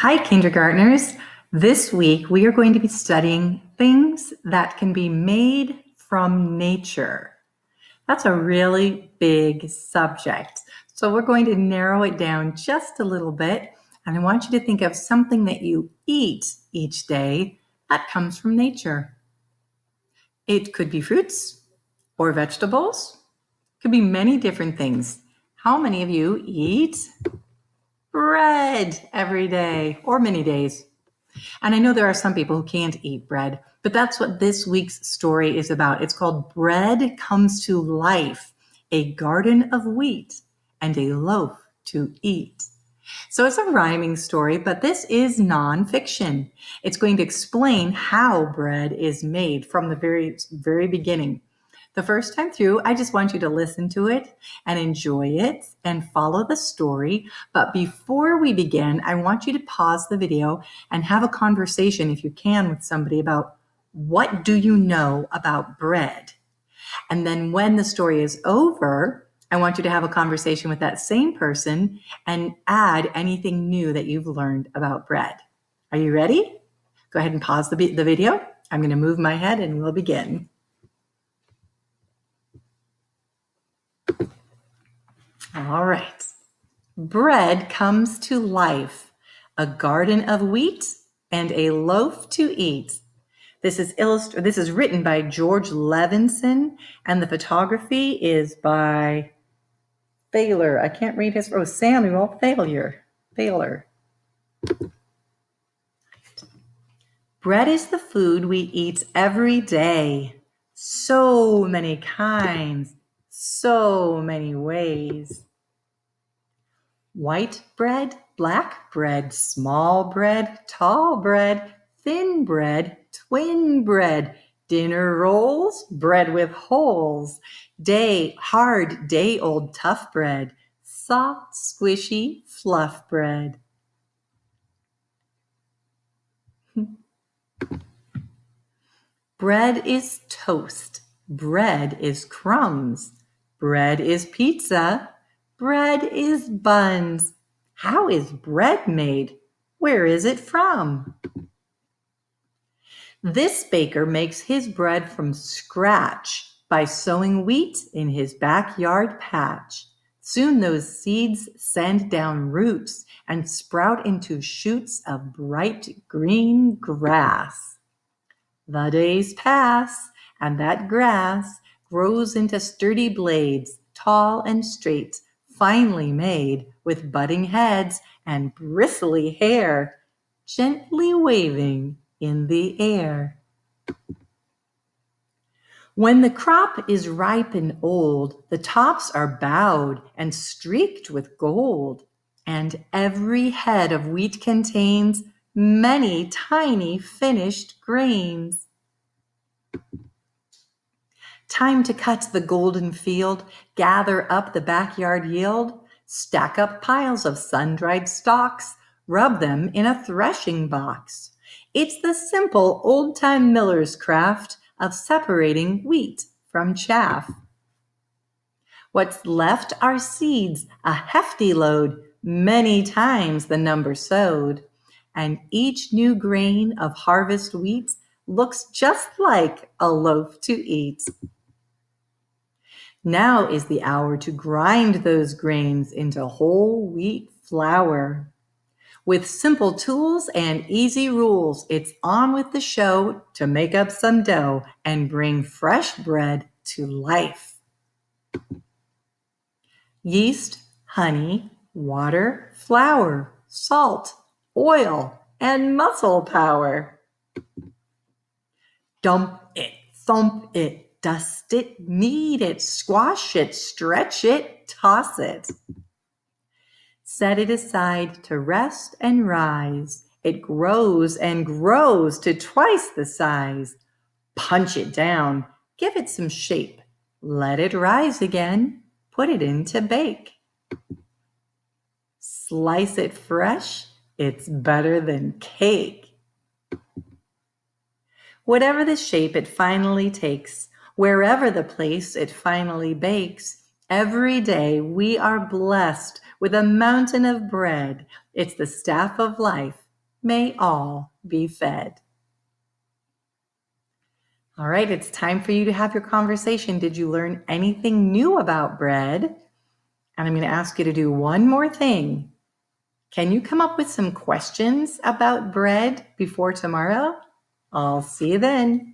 Hi, kindergartners. This week we are going to be studying things that can be made from nature. That's a really big subject. So we're going to narrow it down just a little bit. And I want you to think of something that you eat each day that comes from nature. It could be fruits or vegetables. It could be many different things. How many of you eat bread every day or many days? And I know there are some people who can't eat bread, but that's what this week's story is about. It's called Bread Comes to Life, a garden of wheat and a loaf to eat. So it's a rhyming story, but this is nonfiction. It's going to explain how bread is made from the very beginning. The first time through, I just want you to listen to it and enjoy it and follow the story. But before we begin, I want you to pause the video and have a conversation, if you can, with somebody about what do you know about bread? And then when the story is over, I want you to have a conversation with that same person and add anything new that you've learned about bread. Are you ready? Go ahead and pause the video. I'm going to move my head and we'll begin. All right. Bread comes to life, a garden of wheat and a loaf to eat. This is written by George Levinson, and the photography is by Thaler. I can't read his. Samuel Thaler. Bread is the food we eat every day. So many kinds, so many ways. White bread, black bread, small bread, tall bread, thin bread, twin bread, dinner rolls, bread with holes, hard, day-old tough bread, soft, squishy, fluff bread. Bread is toast. Bread is crumbs. Bread is pizza. Bread is buns. How is bread made? Where is it from? This baker makes his bread from scratch by sowing wheat in his backyard patch. Soon those seeds send down roots and sprout into shoots of bright green grass. The days pass, and that grass grows into sturdy blades, tall and straight, finely made, with budding heads and bristly hair, gently waving in the air. When the crop is ripe and old, the tops are bowed and streaked with gold, and every head of wheat contains many tiny finished grains. Time to cut the golden field, gather up the backyard yield, stack up piles of sun-dried stalks, rub them in a threshing box. It's the simple old-time miller's craft of separating wheat from chaff. What's left are seeds, a hefty load, many times the number sowed, and each new grain of harvest wheat looks just like a loaf to eat. Now is the hour to grind those grains into whole wheat flour. With simple tools and easy rules, it's on with the show to make up some dough and bring fresh bread to life. Yeast, honey, water, flour, salt, oil, and muscle power. Dump it, thump it, dust it, knead it, squash it, stretch it, toss it. Set it aside to rest and rise. It grows and grows to twice the size. Punch it down, give it some shape. Let it rise again, put it in to bake. Slice it fresh, it's better than cake. Whatever the shape it finally takes, wherever the place it finally bakes, every day we are blessed with a mountain of bread. It's the staff of life may all be fed. All right, it's time for you to have your conversation. Did you learn anything new about bread? And I'm going to ask you to do one more thing. Can you come up with some questions about bread before tomorrow? I'll see you then.